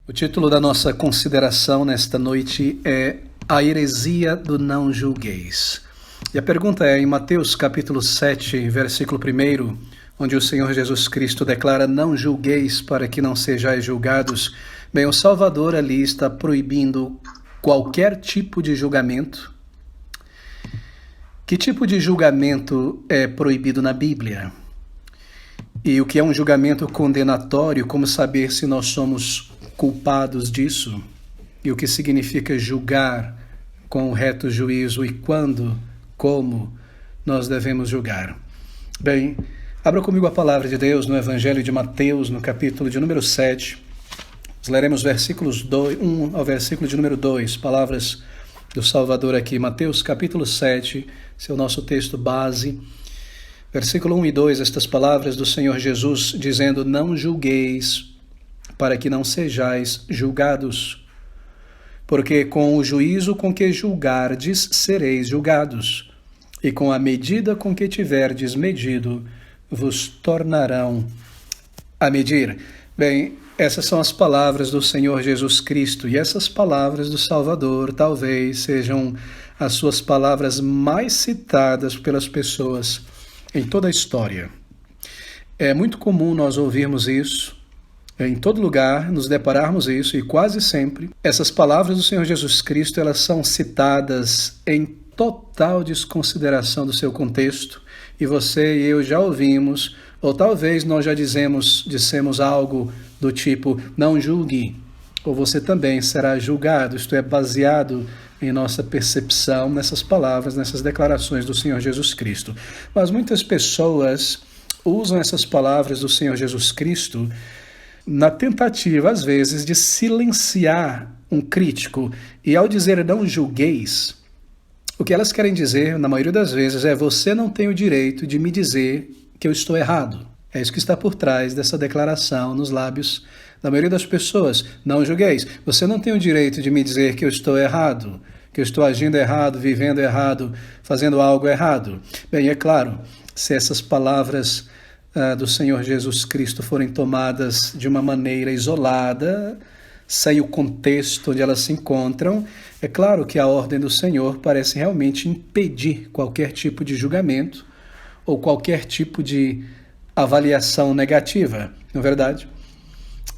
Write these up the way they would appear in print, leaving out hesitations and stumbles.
O título da nossa consideração nesta noite é A Heresia do Não Julgueis. E a pergunta é em Mateus capítulo 7, versículo 1, onde o Senhor Jesus Cristo declara: não julgueis para que não sejais julgados. Bem, o Salvador ali está proibindo qualquer tipo de julgamento. Que tipo de julgamento é proibido na Bíblia? E o que é um julgamento condenatório? Como saber se nós somos culpados disso? E o que significa julgar com o reto juízo? E quando, como nós devemos julgar? Bem, abra comigo a palavra de Deus no Evangelho de Mateus, no capítulo de número 7. Nós leremos versículos 1 ao versículo de número 2, palavras do Salvador aqui. Mateus capítulo 7, esse é o nosso texto base. Versículo 1 e 2, estas palavras do Senhor Jesus dizendo: não julgueis para que não sejais julgados, porque com o juízo com que julgardes sereis julgados, e com a medida com que tiverdes medido vos tornarão a medir. Bem, essas são as palavras do Senhor Jesus Cristo, e essas palavras do Salvador talvez sejam as suas palavras mais citadas pelas pessoas em toda a história. É muito comum nós ouvirmos isso, em todo lugar, nos depararmos isso, e quase sempre essas palavras do Senhor Jesus Cristo, elas são citadas em total desconsideração do seu contexto, e você e eu já ouvimos, ou talvez nós já dissemos algo do tipo: não julgue, ou você também será julgado. Isto é baseado em nossa percepção nessas palavras, nessas declarações do Senhor Jesus Cristo. Mas muitas pessoas usam essas palavras do Senhor Jesus Cristo na tentativa, às vezes, de silenciar um crítico. E ao dizer não julgueis, o que elas querem dizer, na maioria das vezes, é: você não tem o direito de me dizer que eu estou errado. É isso que está por trás dessa declaração nos lábios da maioria das pessoas. Não julgueis. Você não tem o direito de me dizer que eu estou errado, que eu estou agindo errado, vivendo errado, fazendo algo errado. Bem, é claro, se essas palavras do Senhor Jesus Cristo forem tomadas de uma maneira isolada, sem o contexto onde elas se encontram, é claro que a ordem do Senhor parece realmente impedir qualquer tipo de julgamento ou qualquer tipo de avaliação negativa, não é verdade?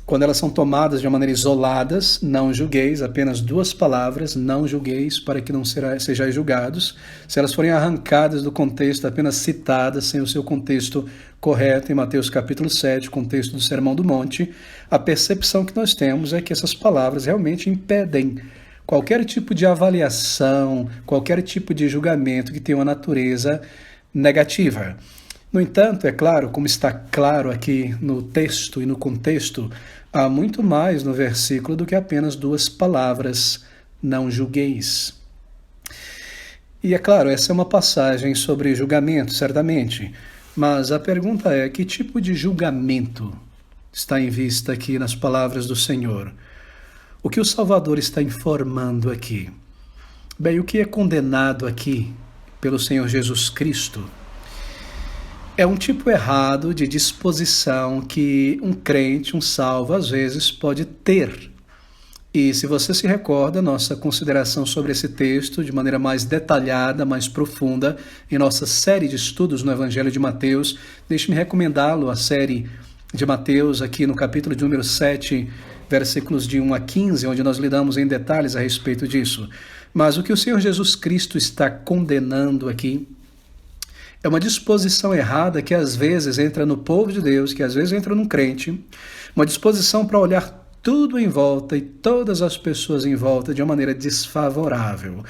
Quando elas são tomadas de uma maneira isolada, não julgueis, apenas duas palavras, não julgueis para que não sejais julgados. Se elas forem arrancadas do contexto, apenas citadas sem o seu contexto correto, em Mateus capítulo 7, contexto do Sermão do Monte, a percepção que nós temos é que essas palavras realmente impedem qualquer tipo de avaliação, qualquer tipo de julgamento que tenha uma natureza negativa. No entanto, é claro, como está claro aqui no texto e no contexto, há muito mais no versículo do que apenas duas palavras: não julgueis. E é claro, essa é uma passagem sobre julgamento, certamente, mas a pergunta é: que tipo de julgamento está em vista aqui nas palavras do Senhor? O que o Salvador está informando aqui? Bem, o que é condenado aqui pelo Senhor Jesus Cristo é um tipo errado de disposição que um crente, um salvo, às vezes pode ter. E se você se recorda, nossa consideração sobre esse texto, de maneira mais detalhada, mais profunda, em nossa série de estudos no Evangelho de Mateus, deixe-me recomendá-lo, a série de Mateus, aqui no capítulo de número 7, versículos de 1 a 15, onde nós lidamos em detalhes a respeito disso. Mas o que o Senhor Jesus Cristo está condenando aqui é uma disposição errada que às vezes entra no povo de Deus, que às vezes entra num crente, uma disposição para olhar tudo em volta e todas as pessoas em volta de uma maneira desfavorável.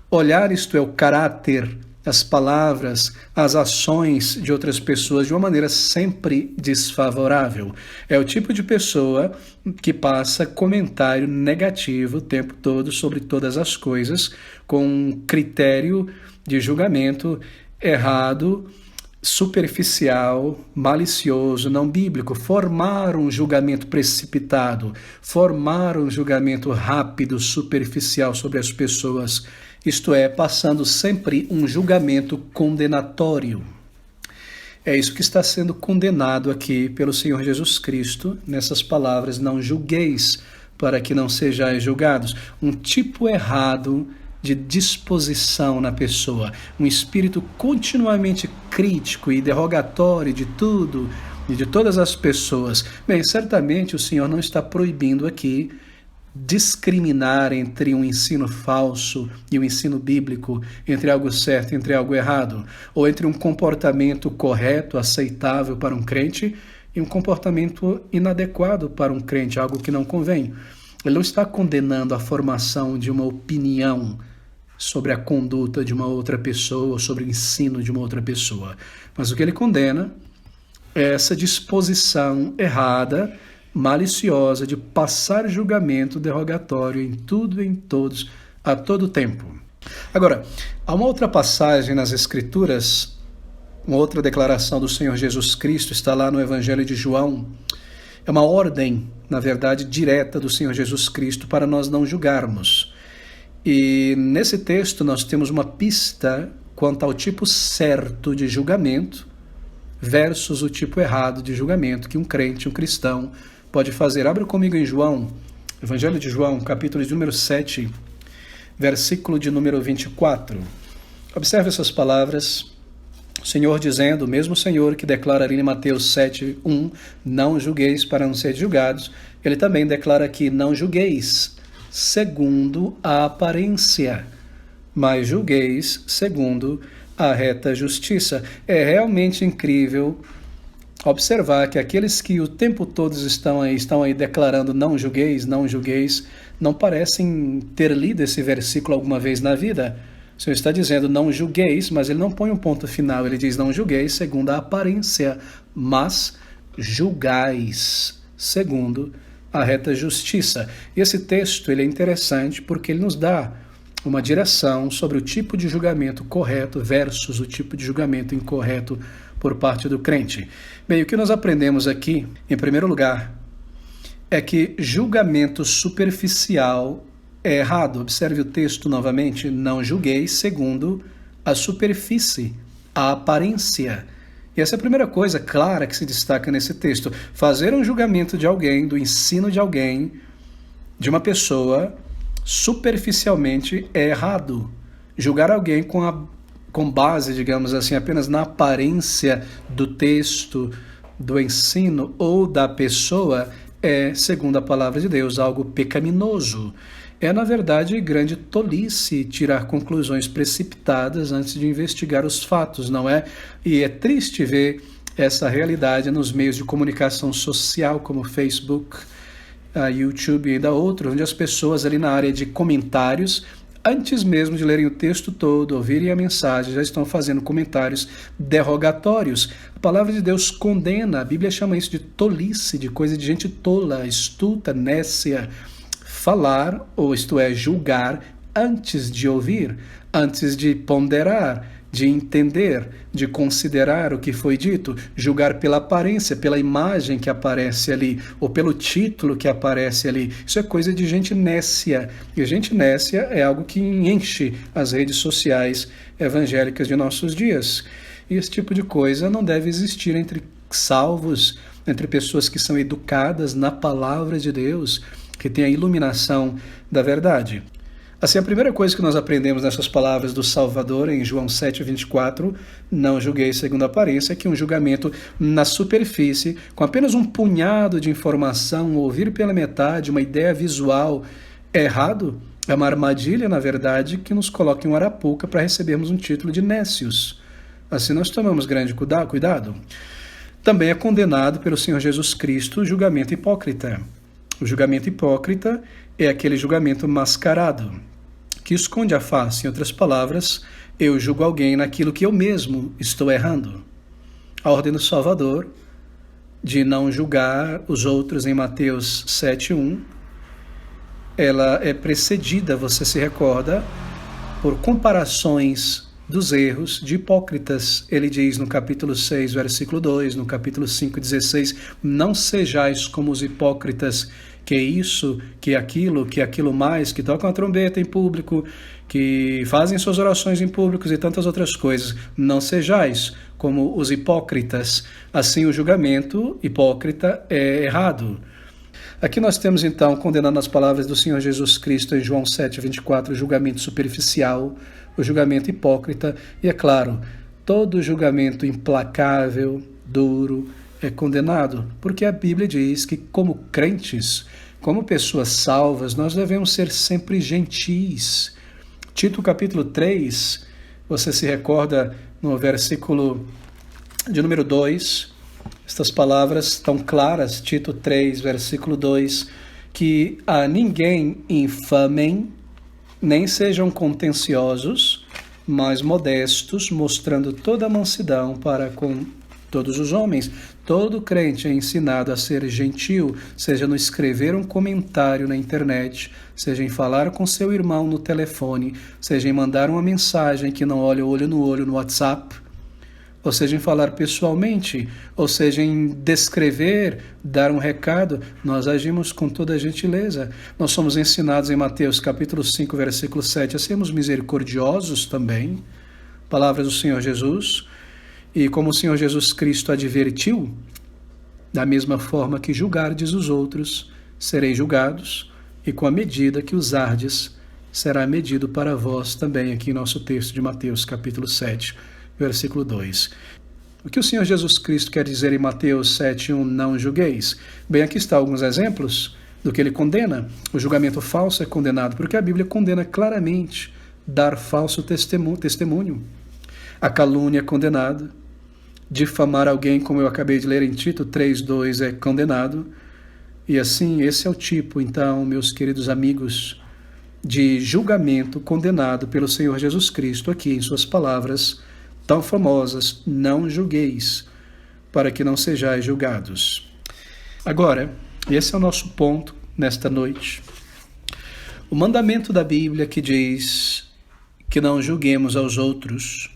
Olhar, isto é, o caráter, as palavras, as ações de outras pessoas de uma maneira sempre desfavorável. É o tipo de pessoa que passa comentário negativo o tempo todo sobre todas as coisas, com um critério de julgamento errado, superficial, malicioso, não bíblico. Formar um julgamento precipitado, formar um julgamento rápido, superficial sobre as pessoas, isto é, passando sempre um julgamento condenatório. É isso que está sendo condenado aqui pelo Senhor Jesus Cristo, nessas palavras: não julgueis para que não sejais julgados. Um tipo errado de disposição na pessoa, um espírito continuamente crítico e derrogatório de tudo e de todas as pessoas. Bem, certamente o Senhor não está proibindo aqui discriminar entre um ensino falso e um ensino bíblico, entre algo certo e entre algo errado, ou entre um comportamento correto, aceitável para um crente e um comportamento inadequado para um crente, algo que não convém. Ele não está condenando a formação de uma opinião sobre a conduta de uma outra pessoa, ou sobre o ensino de uma outra pessoa. Mas o que ele condena é essa disposição errada, maliciosa, de passar julgamento derrogatório em tudo e em todos, a todo tempo. Agora, há uma outra passagem nas Escrituras, uma outra declaração do Senhor Jesus Cristo, está lá no Evangelho de João. É uma ordem, na verdade, direta do Senhor Jesus Cristo para nós não julgarmos. E nesse texto nós temos uma pista quanto ao tipo certo de julgamento versus o tipo errado de julgamento que um crente, um cristão, pode fazer. Abra comigo em João, Evangelho de João, capítulo de número 7, versículo de número 24. Observe essas palavras. O Senhor dizendo, o mesmo Senhor que declara ali em Mateus 7, 1, não julgueis para não ser julgados, ele também declara aqui, não julgueis segundo a aparência, mas julgueis segundo a reta justiça. É realmente incrível observar que aqueles que o tempo todo estão aí declarando não julgueis, não parecem ter lido esse versículo alguma vez na vida. O Senhor está dizendo não julgueis, mas ele não põe um ponto final, ele diz não julgueis segundo a aparência, mas julgais segundo a reta justiça. E esse texto ele é interessante porque ele nos dá uma direção sobre o tipo de julgamento correto versus o tipo de julgamento incorreto por parte do crente. Bem, o que nós aprendemos aqui, em primeiro lugar, é que julgamento superficial é errado. Observe o texto novamente, não julgueis segundo a superfície, a aparência. E essa é a primeira coisa clara que se destaca nesse texto. Fazer um julgamento de alguém, do ensino de alguém, de uma pessoa, superficialmente é errado. Julgar alguém com base, digamos assim, apenas na aparência do texto, do ensino ou da pessoa é, segundo a palavra de Deus, algo pecaminoso. É, na verdade, grande tolice tirar conclusões precipitadas antes de investigar os fatos, não é? E é triste ver essa realidade nos meios de comunicação social, como Facebook, YouTube e ainda outros, onde as pessoas ali na área de comentários, antes mesmo de lerem o texto todo, ouvirem a mensagem, já estão fazendo comentários derrogatórios. A palavra de Deus condena, a Bíblia chama isso de tolice, de coisa de gente tola, estulta, nécia. Falar, ou isto é, julgar, antes de ouvir, antes de ponderar, de entender, de considerar o que foi dito, julgar pela aparência, pela imagem que aparece ali, ou pelo título que aparece ali. Isso é coisa de gente nécia. E gente nécia é algo que enche as redes sociais evangélicas de nossos dias. E esse tipo de coisa não deve existir entre salvos, entre pessoas que são educadas na palavra de Deus, que têm a iluminação da verdade. Assim, a primeira coisa que nós aprendemos nessas palavras do Salvador, em João 7,24, não julgueis segundo a aparência, é que um julgamento na superfície, com apenas um punhado de informação, ouvir pela metade, uma ideia visual, é errado, é uma armadilha, na verdade, que nos coloca em uma arapuca para recebermos um título de nécios. Assim nós tomamos grande cuidado. Também é condenado pelo Senhor Jesus Cristo o julgamento hipócrita. O julgamento hipócrita é aquele julgamento mascarado, que esconde a face. Em outras palavras, eu julgo alguém naquilo que eu mesmo estou errando. A ordem do Salvador de não julgar os outros em Mateus 7,1, ela é precedida, você se recorda, por comparações dos erros de hipócritas. Ele diz no capítulo 6, versículo 2, no capítulo 5, 16, não sejais como os hipócritas, que isso, que aquilo mais, que tocam a trombeta em público, que fazem suas orações em públicos e tantas outras coisas. Não sejais como os hipócritas. Assim, o julgamento hipócrita é errado. Aqui nós temos então, condenando as palavras do Senhor Jesus Cristo em João 7,24, o julgamento superficial, o julgamento hipócrita, e é claro, todo julgamento implacável, duro, é condenado, porque a Bíblia diz que como crentes, como pessoas salvas, nós devemos ser sempre gentis. Tito capítulo 3, você se recorda no versículo de número 2, estas palavras estão claras, Tito 3, versículo 2, que a ninguém infamem, nem sejam contenciosos, mas modestos, mostrando toda a mansidão para com todos os homens. Todo crente é ensinado a ser gentil, seja no escrever um comentário na internet, seja em falar com seu irmão no telefone, seja em mandar uma mensagem que não olha olho no olho no WhatsApp, ou seja em falar pessoalmente, ou seja em descrever, dar um recado. Nós agimos com toda a gentileza. Nós somos ensinados em Mateus capítulo 5, versículo 7, a sermos misericordiosos também, palavras do Senhor Jesus. E como o Senhor Jesus Cristo advertiu, da mesma forma que julgardes os outros, sereis julgados, e com a medida que usardes, será medido para vós também, aqui em nosso texto de Mateus, capítulo 7, versículo 2. O que o Senhor Jesus Cristo quer dizer em Mateus 7:1, não julgueis? Bem, aqui estão alguns exemplos do que ele condena. O julgamento falso é condenado, porque a Bíblia condena claramente dar falso testemunho. A calúnia é condenada. Difamar alguém, como eu acabei de ler em Tito 3:2, é condenado. E assim, esse é o tipo, então, meus queridos amigos, de julgamento condenado pelo Senhor Jesus Cristo aqui em suas palavras tão famosas: não julgueis, para que não sejais julgados. Agora, esse é o nosso ponto nesta noite. O mandamento da Bíblia que diz que não julguemos aos outros.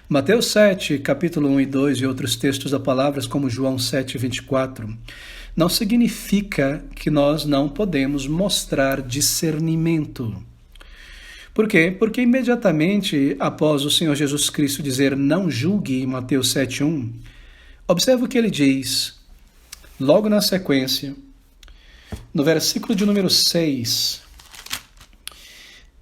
Mateus 7, capítulo 1 e 2 e outros textos da palavra, como João 7:24, não significa que nós não podemos mostrar discernimento. Por quê? Porque imediatamente após o Senhor Jesus Cristo dizer não julgue, em Mateus 7:1, observa o que ele diz, logo na sequência, no versículo de número 6,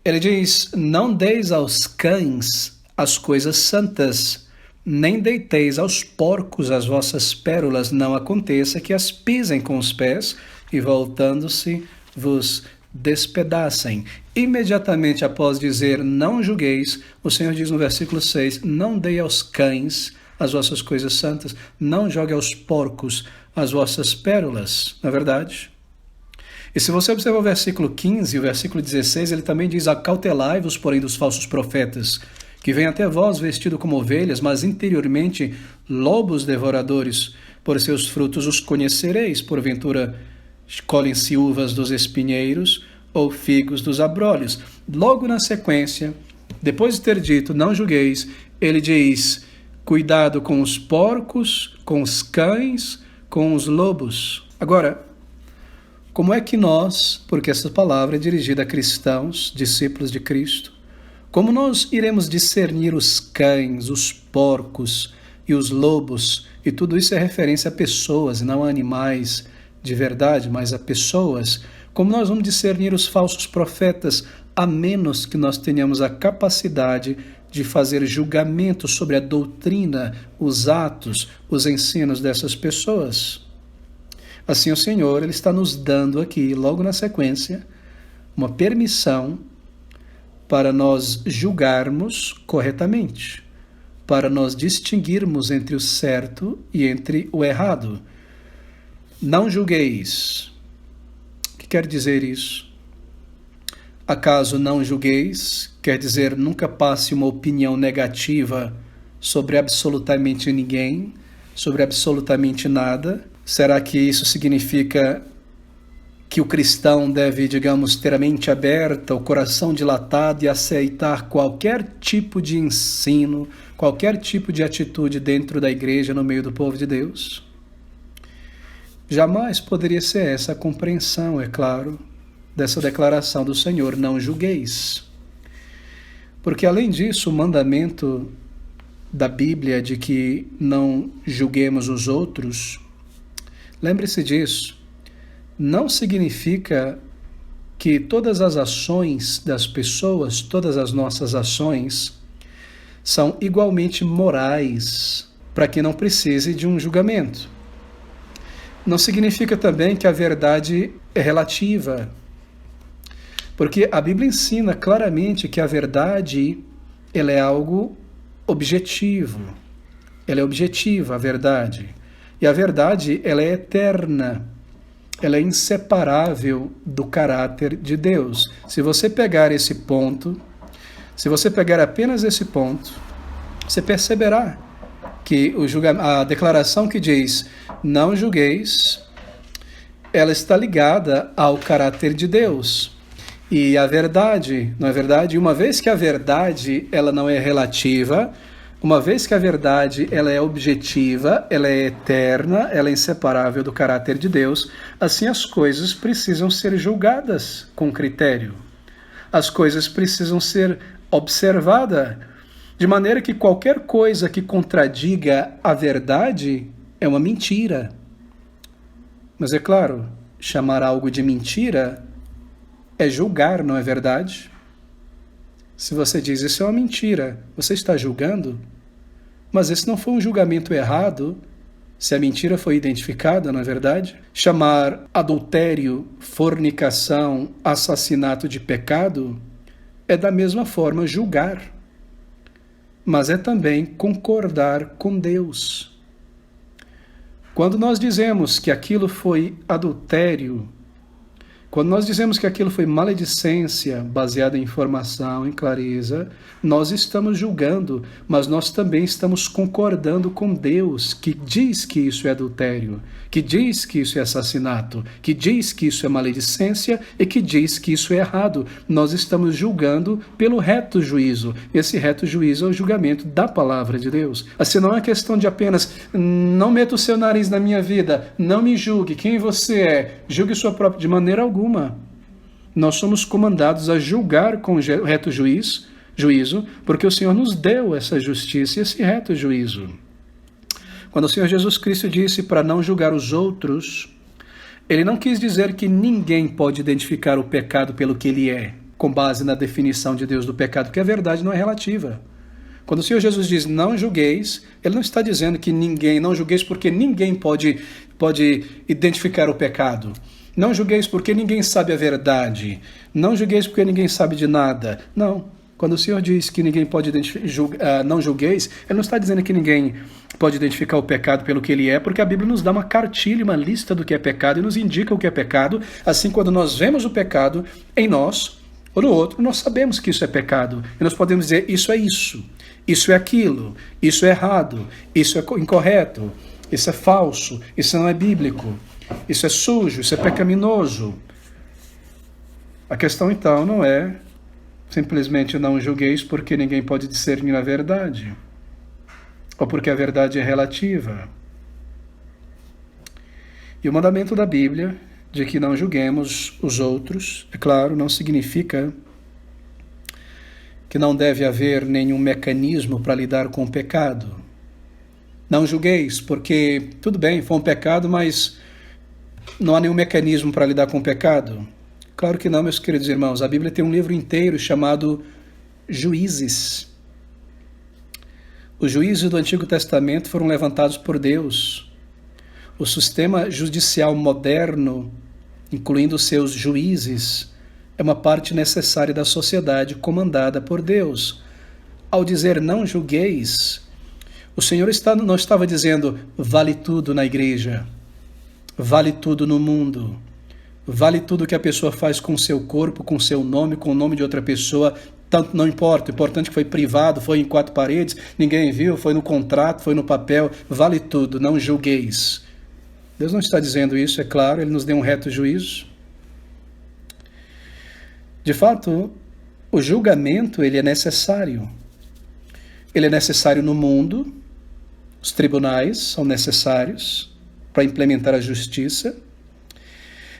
ele diz: não deis aos cães as coisas santas, nem deiteis aos porcos as vossas pérolas, não aconteça que as pisem com os pés e, voltando-se, vos despedacem. Imediatamente após dizer não julgueis, o Senhor diz no versículo 6, não dei aos cães as vossas coisas santas, não jogue aos porcos as vossas pérolas, não é verdade? E se você observar o versículo 15 e o versículo 16, ele também diz: acautelai-vos, porém, dos falsos profetas, que vêm até vós vestido como ovelhas, mas interiormente lobos devoradores. Por seus frutos os conhecereis. Porventura colhem-se uvas dos espinheiros ou figos dos abrolhos. Logo na sequência, depois de ter dito não julgueis, ele diz: cuidado com os porcos, com os cães, com os lobos. Agora, como é que nós, porque essa palavra é dirigida a cristãos, discípulos de Cristo, como nós iremos discernir os cães, os porcos e os lobos? E tudo isso é referência a pessoas, não a animais de verdade, mas a pessoas. Como nós vamos discernir os falsos profetas, a menos que nós tenhamos a capacidade de fazer julgamento sobre a doutrina, os atos, os ensinos dessas pessoas? Assim o Senhor, ele está nos dando aqui, logo na sequência, uma permissão para nós julgarmos corretamente, para nós distinguirmos entre o certo e entre o errado. Não julgueis. O que quer dizer isso? Acaso não julgueis? Quer dizer, nunca passe uma opinião negativa sobre absolutamente ninguém, sobre absolutamente nada. Será que isso significa que o cristão deve, digamos, ter a mente aberta, o coração dilatado e aceitar qualquer tipo de ensino, qualquer tipo de atitude dentro da igreja, no meio do povo de Deus? Jamais poderia ser essa a compreensão, é claro, dessa declaração do Senhor, não julgueis. Porque, além disso, o mandamento da Bíblia de que não julguemos os outros, lembre-se disso, não significa que todas as ações das pessoas, todas as nossas ações, são igualmente morais, para que não precise de um julgamento. Não significa também que a verdade é relativa, porque a Bíblia ensina claramente que a verdade ela é algo objetivo. Ela é objetiva, a verdade. E a verdade ela é eterna. Ela é inseparável do caráter de Deus. Se você pegar esse ponto, se você pegar apenas esse ponto, você perceberá que a declaração que diz não julgueis, ela está ligada ao caráter de Deus. E a verdade, não é verdade? Uma vez que a verdade ela não é relativa, uma vez que a verdade ela é objetiva, ela é eterna, ela é inseparável do caráter de Deus, assim as coisas precisam ser julgadas com critério. As coisas precisam ser observadas, de maneira que qualquer coisa que contradiga a verdade é uma mentira. Mas é claro, chamar algo de mentira é julgar, não é verdade? Se você diz isso é uma mentira, você está julgando? Mas esse não foi um julgamento errado, se a mentira foi identificada, não é verdade? Chamar adultério, fornicação, assassinato de pecado é da mesma forma julgar. Mas é também concordar com Deus. Quando nós dizemos que aquilo foi adultério, quando nós dizemos que aquilo foi maledicência, baseada em informação, em clareza, nós estamos julgando, mas nós também estamos concordando com Deus, que diz que isso é adultério, que diz que isso é assassinato, que diz que isso é maledicência e que diz que isso é errado. Nós estamos julgando pelo reto juízo. Esse reto juízo é o julgamento da palavra de Deus. Assim, não é questão de apenas não meta o seu nariz na minha vida, não me julgue, quem você é, julgue sua própria, de maneira alguma. Nós somos comandados a julgar com reto juízo, porque o Senhor nos deu essa justiça e esse reto juízo. Quando o Senhor Jesus Cristo disse para não julgar os outros, Ele não quis dizer que ninguém pode identificar o pecado pelo que ele é, com base na definição de Deus do pecado, porque a verdade não é relativa. Quando o Senhor Jesus diz não julgueis, Ele não está dizendo que não julgueis porque ninguém pode identificar o pecado. Não julgueis porque ninguém sabe a verdade. Não julgueis porque ninguém sabe de nada. Não. Quando o Senhor diz que ninguém pode não julgueis, Ele não está dizendo que ninguém pode identificar o pecado pelo que ele é, porque a Bíblia nos dá uma cartilha, uma lista do que é pecado e nos indica o que é pecado. Assim, quando nós vemos o pecado em nós ou no outro, nós sabemos que isso é pecado. E nós podemos dizer, isso é aquilo, isso é errado, isso é incorreto, isso é falso, isso não é bíblico. Isso é sujo, isso é pecaminoso. A questão, então, não é simplesmente não julgueis porque ninguém pode discernir a verdade, ou porque a verdade é relativa. E o mandamento da Bíblia de que não julguemos os outros, é claro, não significa que não deve haver nenhum mecanismo para lidar com o pecado. Não julgueis porque, tudo bem, foi um pecado, mas não há nenhum mecanismo para lidar com o pecado? Claro que não, meus queridos irmãos. A Bíblia tem um livro inteiro chamado Juízes. Os juízes do Antigo Testamento foram levantados por Deus. O sistema judicial moderno, incluindo seus juízes, é uma parte necessária da sociedade comandada por Deus. Ao dizer não julgueis, o Senhor não estava dizendo vale tudo na igreja, vale tudo no mundo, vale tudo que a pessoa faz com o seu corpo, com o seu nome, com o nome de outra pessoa, tanto não importa, o importante é que foi privado, foi em quatro paredes, ninguém viu, foi no contrato, foi no papel, vale tudo, não julgueis. Deus não está dizendo isso, é claro, Ele nos deu um reto juízo. De fato, o julgamento ele é necessário. Ele é necessário no mundo, os tribunais são necessários para implementar a justiça.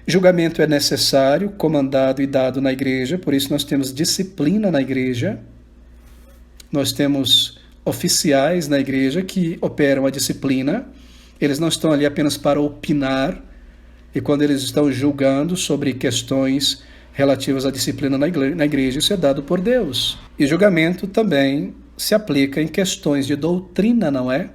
Julgamento é necessário, comandado e dado na igreja, por isso nós temos disciplina na igreja. Nós temos oficiais na igreja que operam a disciplina. Eles não estão ali apenas para opinar, E quando eles estão julgando sobre questões relativas à disciplina na igreja, isso é dado por Deus. E julgamento também se aplica em questões de doutrina, não é?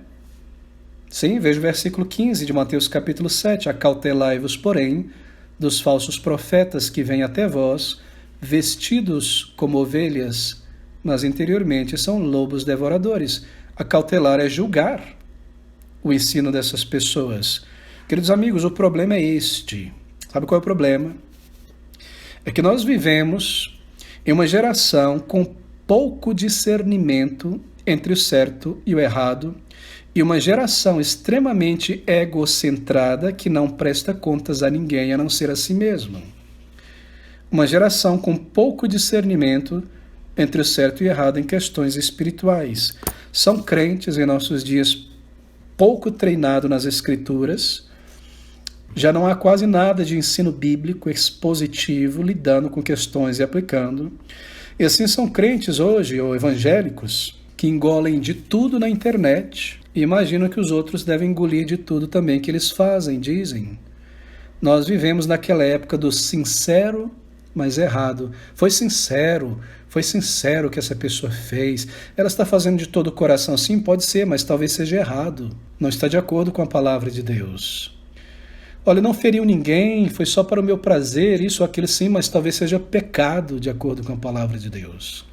Sim, veja o versículo 15 de Mateus capítulo 7. Acautelai-vos, porém, dos falsos profetas que vêm até vós, vestidos como ovelhas, mas interiormente são lobos devoradores. Acautelar é julgar o ensino dessas pessoas. Queridos amigos, o problema é este. Sabe qual é o problema? É que nós vivemos em uma geração com pouco discernimento entre o certo e o errado, e uma geração extremamente egocentrada que não presta contas a ninguém a não ser a si mesma. Uma geração com pouco discernimento entre o certo e o errado em questões espirituais. São crentes em nossos dias pouco treinados nas Escrituras. Já não há quase nada de ensino bíblico expositivo lidando com questões e aplicando. E assim são crentes hoje, ou evangélicos, que engolem de tudo na internet e imaginam que os outros devem engolir de tudo também que eles fazem, dizem. Nós vivemos naquela época do sincero, mas errado. Foi sincero o que essa pessoa fez. Ela está fazendo de todo o coração, sim, pode ser, mas talvez seja errado. Não está de acordo com a palavra de Deus. Olha, não feriu ninguém, foi só para o meu prazer, isso ou aquilo sim, mas talvez seja pecado de acordo com a palavra de Deus.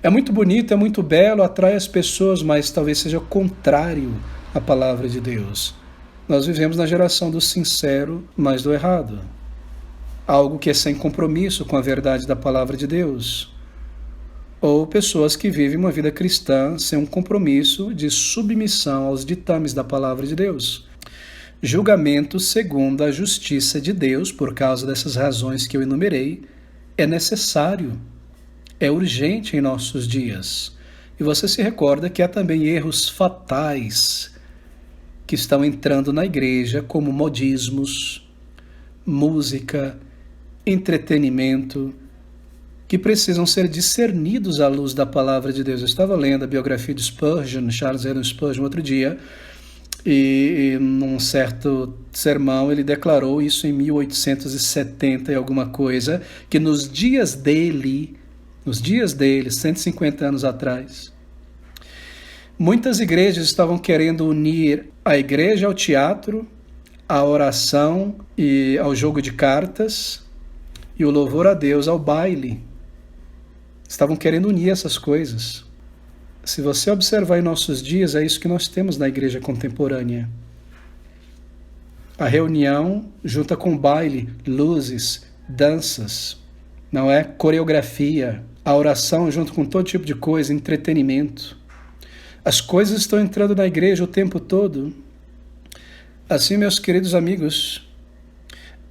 É muito bonito, é muito belo, atrai as pessoas, mas talvez seja contrário à palavra de Deus. Nós vivemos na geração do sincero, mas do errado. Algo que é sem compromisso com a verdade da palavra de Deus. Ou pessoas que vivem uma vida cristã sem um compromisso de submissão aos ditames da palavra de Deus. Julgamento segundo a justiça de Deus, por causa dessas razões que eu enumerei, é necessário, é urgente em nossos dias. E você se recorda que há também erros fatais que estão entrando na igreja, como modismos, música, entretenimento, que precisam ser discernidos à luz da palavra de Deus. Eu estava lendo a biografia de Spurgeon, Charles Haddon Spurgeon, outro dia, e num certo sermão ele declarou isso em 1870 e alguma coisa, que nos dias dele, 150 anos atrás, muitas igrejas estavam querendo unir a igreja ao teatro, à oração e ao jogo de cartas, e o louvor a Deus ao baile. Estavam querendo unir essas coisas. Se você observar em nossos dias, é isso que nós temos na igreja contemporânea. A reunião junta com baile, luzes, danças, não é? Coreografia, a oração junto com todo tipo de coisa, entretenimento. As coisas estão entrando na igreja o tempo todo. Assim, meus queridos amigos,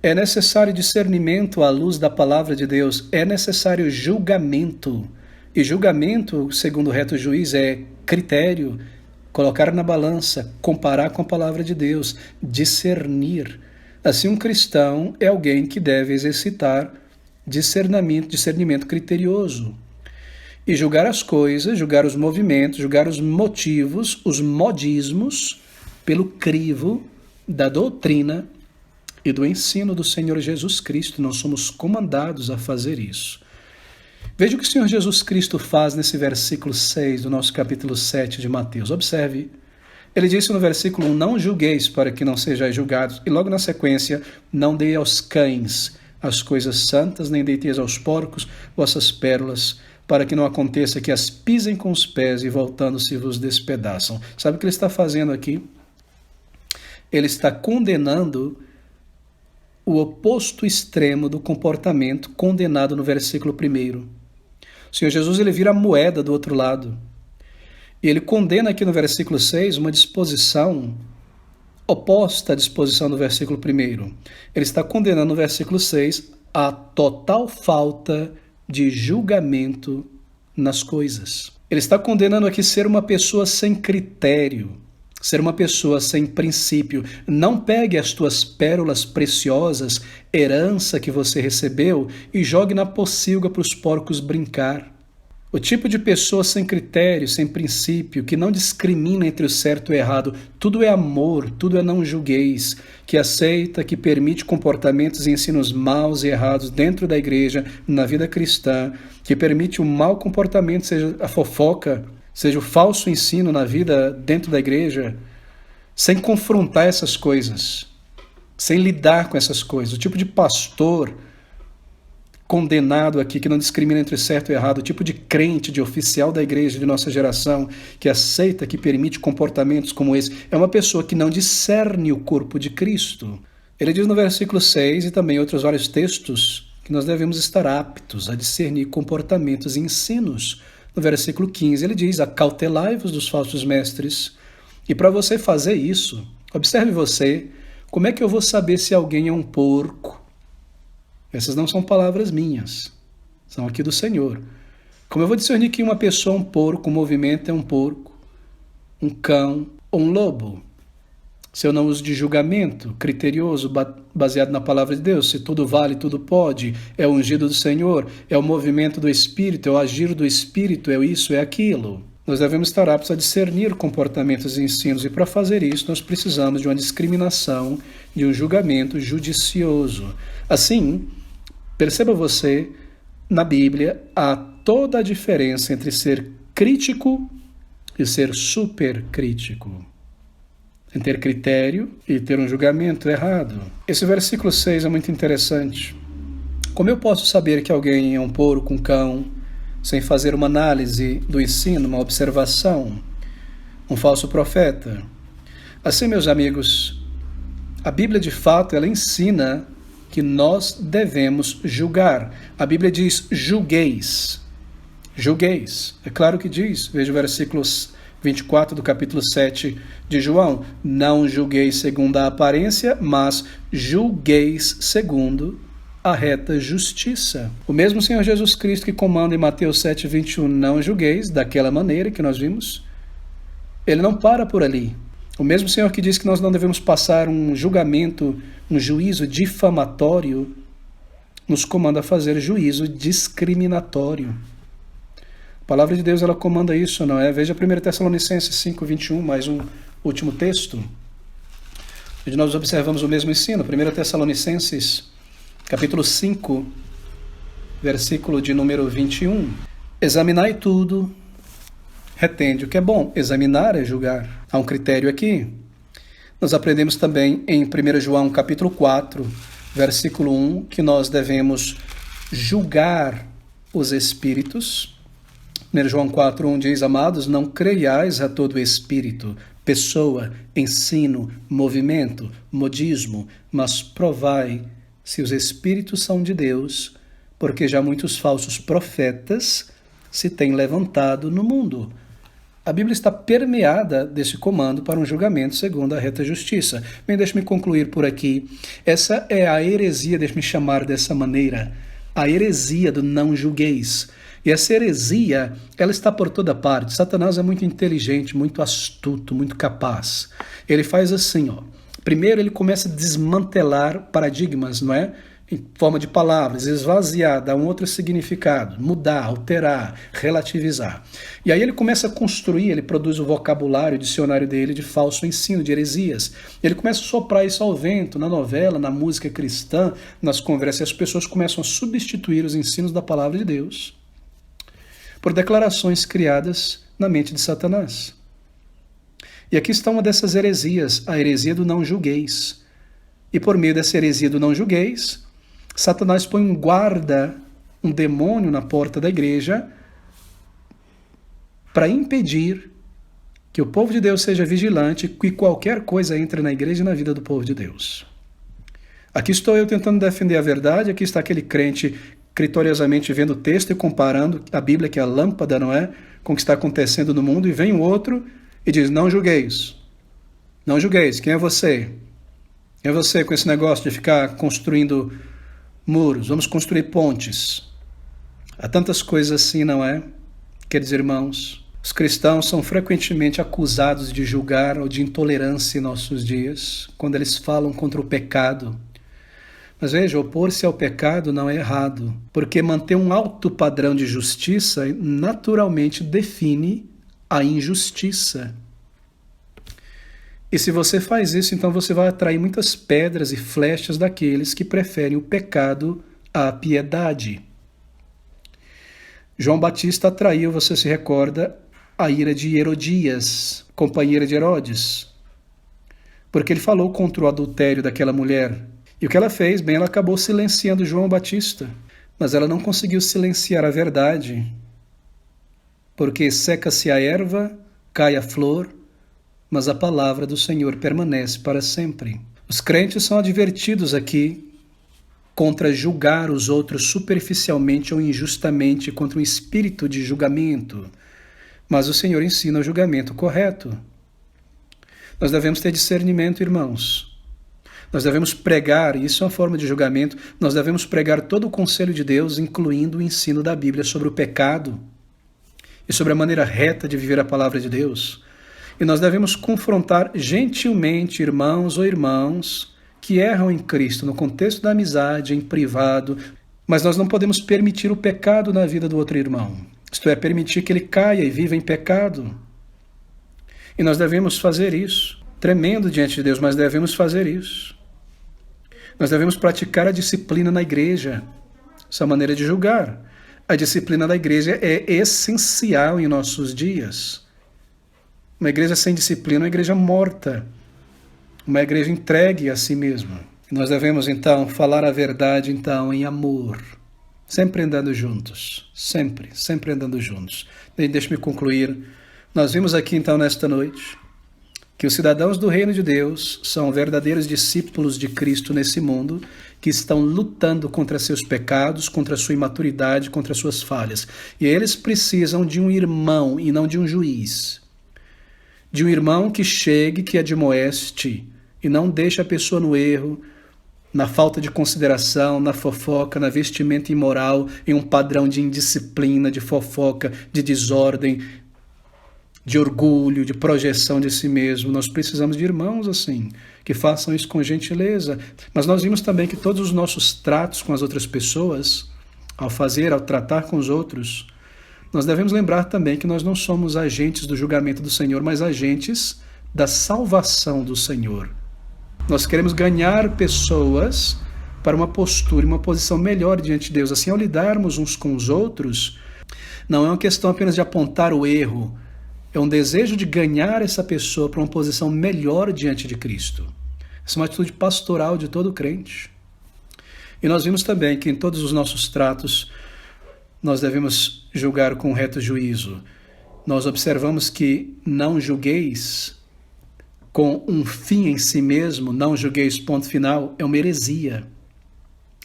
é necessário discernimento à luz da palavra de Deus, é necessário julgamento. E julgamento, segundo o reto juiz, é critério, colocar na balança, comparar com a palavra de Deus, discernir. Assim, um cristão é alguém que deve exercitar discernimento criterioso. E julgar as coisas, julgar os movimentos, julgar os motivos, os modismos, pelo crivo da doutrina e do ensino do Senhor Jesus Cristo. Nós somos comandados a fazer isso. Veja o que o Senhor Jesus Cristo faz nesse versículo 6 do nosso capítulo 7 de Mateus. Observe. Ele disse no versículo 1, não julgueis para que não sejais julgados. E logo na sequência, não dei aos cães as coisas santas, nem deiteis aos porcos vossas pérolas, para que não aconteça que as pisem com os pés e voltando-se vos despedaçam. Sabe o que ele está fazendo aqui? Ele está condenando o oposto extremo do comportamento condenado no versículo 1. O Senhor Jesus, ele vira a moeda do outro lado. E ele condena aqui no versículo 6 uma disposição oposta à disposição do versículo 1. Ele está condenando no versículo 6 a total falta de julgamento nas coisas. Ele está condenando aqui ser uma pessoa sem critério, ser uma pessoa sem princípio. Não pegue as tuas pérolas preciosas, herança que você recebeu, e jogue na pocilga para os porcos brincar. O tipo de pessoa sem critério, sem princípio, que não discrimina entre o certo e o errado. Tudo é amor, tudo é não julgueis, que aceita, que permite comportamentos e ensinos maus e errados dentro da igreja, na vida cristã, que permite o mau comportamento, seja a fofoca, seja o falso ensino na vida dentro da igreja, sem confrontar essas coisas, sem lidar com essas coisas. O tipo de pastor condenado aqui, que não discrimina entre certo e errado, o tipo de crente, de oficial da igreja de nossa geração, que aceita, que permite comportamentos como esse, é uma pessoa que não discerne o corpo de Cristo. Ele diz no versículo 6 e também em outros vários textos que nós devemos estar aptos a discernir comportamentos e ensinos. No versículo 15 ele diz: acautelai-vos dos falsos mestres. E para você fazer isso, observe você, como é que eu vou saber se alguém é um porco? Essas não são palavras minhas, são aqui do Senhor. Como eu vou discernir que uma pessoa é um porco, um movimento é um porco, um cão ou um lobo? Se eu não uso de julgamento criterioso, baseado na palavra de Deus, se tudo vale, tudo pode, é o ungido do Senhor, é o movimento do Espírito, é o agir do Espírito, é isso, é aquilo. Nós devemos estar aptos a discernir comportamentos e ensinos, e para fazer isso nós precisamos de uma discriminação, de um julgamento judicioso. Assim, perceba você, na Bíblia, há toda a diferença entre ser crítico e ser supercrítico. Em ter critério e ter um julgamento errado. Esse versículo 6 é muito interessante. Como eu posso saber que alguém é um porco, um cão, sem fazer uma análise do ensino, uma observação, um falso profeta? Assim, meus amigos, a Bíblia de fato ela ensina que nós devemos julgar. A Bíblia diz: julgueis. Julgueis. É claro que diz. Veja o versículo 24 do capítulo 7 de João. Não julgueis segundo a aparência, mas julgueis segundo a reta justiça. O mesmo Senhor Jesus Cristo que comanda em Mateus 7, 21, não julgueis, daquela maneira que nós vimos, ele não para por ali. O mesmo Senhor que diz que nós não devemos passar um julgamento, um juízo difamatório, nos comanda a fazer juízo discriminatório. A palavra de Deus, ela comanda isso, não é? Veja 1 Tessalonicenses 5, 21, mais um último texto, onde nós observamos o mesmo ensino. 1 Tessalonicenses, capítulo 5, versículo de número 21. Examinai tudo, retende o que é bom. Examinar é julgar. Há um critério aqui. Nós aprendemos também em 1 João capítulo 4, versículo 1, que nós devemos julgar os espíritos. 1 João 4, 1 diz: amados, não creiais a todo espírito, pessoa, ensino, movimento, modismo, mas provai se os espíritos são de Deus, porque já muitos falsos profetas se têm levantado no mundo. A Bíblia está permeada desse comando para um julgamento segundo a reta justiça. Bem, deixe-me concluir por aqui. Essa é a heresia, deixe-me chamar dessa maneira, a heresia do não julgueis. E essa heresia, ela está por toda parte. Satanás é muito inteligente, muito astuto, muito capaz. Ele faz assim, ó. Primeiro ele começa a desmantelar paradigmas, não é? Em forma de palavras, esvaziar, dar um outro significado, mudar, alterar, relativizar. E aí ele começa a construir, ele produz o vocabulário, o dicionário dele de falso ensino, de heresias. Ele começa a soprar isso ao vento, na novela, na música cristã, nas conversas, e as pessoas começam a substituir os ensinos da palavra de Deus por declarações criadas na mente de Satanás. E aqui está uma dessas heresias, a heresia do não julgueis. E por meio dessa heresia do não julgueis, Satanás põe um guarda, um demônio na porta da igreja para impedir que o povo de Deus seja vigilante, que qualquer coisa entre na igreja e na vida do povo de Deus. Aqui estou eu tentando defender a verdade, aqui está aquele crente criteriosamente vendo o texto e comparando a Bíblia, que é a lâmpada, não é? Com o que está acontecendo no mundo, e vem o outro e diz: não julgueis. Não julgueis. Quem é você? Quem é você com esse negócio de ficar construindo muros? Vamos construir pontes. Há tantas coisas assim, não é? Quer dizer, irmãos, os cristãos são frequentemente acusados de julgar ou de intolerância em nossos dias, quando eles falam contra o pecado. Mas veja, opor-se ao pecado não é errado, porque manter um alto padrão de justiça naturalmente define a injustiça. E se você faz isso, então você vai atrair muitas pedras e flechas daqueles que preferem o pecado à piedade. João Batista atraiu, você se recorda, a ira de Herodias, companheira de Herodes, porque ele falou contra o adultério daquela mulher. E o que ela fez? Bem, ela acabou silenciando João Batista, mas ela não conseguiu silenciar a verdade, porque seca-se a erva, cai a flor, mas a palavra do Senhor permanece para sempre. Os crentes são advertidos aqui contra julgar os outros superficialmente ou injustamente, contra um espírito de julgamento, mas o Senhor ensina o julgamento correto. Nós devemos ter discernimento, irmãos. Nós devemos pregar, e isso é uma forma de julgamento, nós devemos pregar todo o conselho de Deus, incluindo o ensino da Bíblia sobre o pecado e sobre a maneira reta de viver a palavra de Deus. E nós devemos confrontar gentilmente irmãos ou irmãs que erram em Cristo, no contexto da amizade, em privado, mas nós não podemos permitir o pecado na vida do outro irmão. Isto é, permitir que ele caia e viva em pecado. E nós devemos fazer isso, tremendo diante de Deus, mas devemos fazer isso. Nós devemos praticar a disciplina na igreja, essa maneira de julgar. A disciplina da igreja é essencial em nossos dias. Uma igreja sem disciplina é uma igreja morta, uma igreja entregue a si mesma. Nós devemos, então, falar a verdade, então, em amor, sempre andando juntos, sempre andando juntos. Deixe-me concluir. Nós vimos aqui, então, nesta noite, que os cidadãos do reino de Deus são verdadeiros discípulos de Cristo nesse mundo, que estão lutando contra seus pecados, contra sua imaturidade, contra suas falhas. E eles precisam de um irmão e não de um juiz. De um irmão que chegue, que admoeste e não deixe a pessoa no erro, na falta de consideração, na fofoca, na vestimenta imoral, em um padrão de indisciplina, de fofoca, de desordem, de orgulho, de projeção de si mesmo. Nós precisamos de irmãos assim, que façam isso com gentileza. Mas nós vimos também que todos os nossos tratos com as outras pessoas, ao tratar com os outros, nós devemos lembrar também que nós não somos agentes do julgamento do Senhor, mas agentes da salvação do Senhor. Nós queremos ganhar pessoas para uma postura e uma posição melhor diante de Deus. Assim, ao lidarmos uns com os outros, não é uma questão apenas de apontar o erro, é um desejo de ganhar essa pessoa para uma posição melhor diante de Cristo. Essa é uma atitude pastoral de todo crente. E nós vimos também que em todos os nossos tratos, nós devemos julgar com reto juízo. Nós observamos que não julgueis com um fim em si mesmo, não julgueis ponto final, é uma heresia.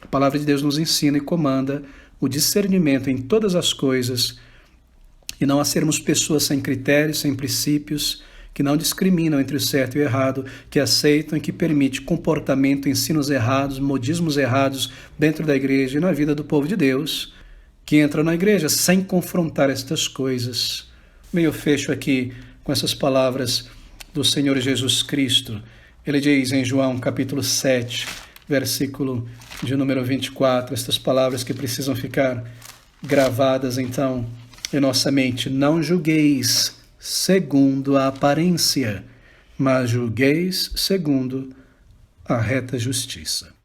A palavra de Deus nos ensina e comanda o discernimento em todas as coisas e não a sermos pessoas sem critérios, sem princípios, que não discriminam entre o certo e o errado, que aceitam e que permitem comportamento, ensinos errados, modismos errados dentro da igreja e na vida do povo de Deus, que entram na igreja sem confrontar estas coisas. Eu fecho aqui com essas palavras do Senhor Jesus Cristo. Ele diz em João capítulo 7, versículo de número 24, estas palavras que precisam ficar gravadas então em nossa mente: não julgueis segundo a aparência, mas julgueis segundo a reta justiça.